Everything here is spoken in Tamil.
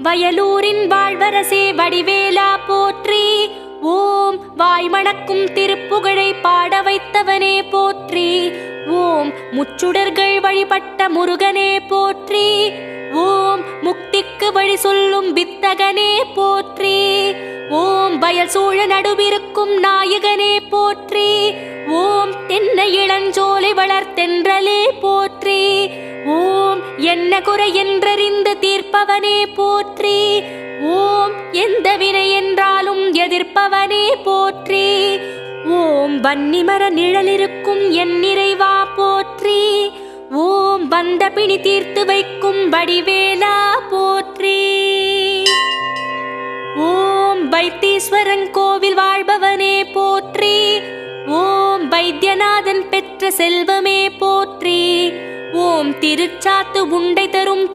வயலூரின் வாழ்வரசே வடிவேலா போற்றி. ஓம் வாய்மணக்கும் திருப்புகழை பாட வைத்தவனே போற்றி. ஓம் முச்சுடர்கள் வழிபட்ட முருகனே போற்றி. ஓம் முக்திக்கு வழி சொல்லும் வித்தகனே போற்றி. ஓம் வயல் சூழ நடுவிருக்கும் நாயகனே போற்றி. ஓம் தென்னை இளஞ்சோலை வளர்த்தென்றலே போற்றி. ஓம் என்ன குறை என்றறிந்து தீர்ப்பவனே போற்றி. ஓம் எந்த வினை என்றாலும் எதிர்ப்பவனே போற்றி. ஓம் வன்னிமர நிழலிருக்கும் என் நிறைவா போற்றி. ஓம் வந்த பிணி தீர்த்து வைக்கும் வடிவேலா போற்றி. ஓம் வைத்தீஸ்வரன் கோவில் வாழ்பவனே போற்றி. ஓம் வைத்தியநாதன் பெற்ற செல்வமே போற்றி. ஓம் திருச்சாத்து உண்டை தரும்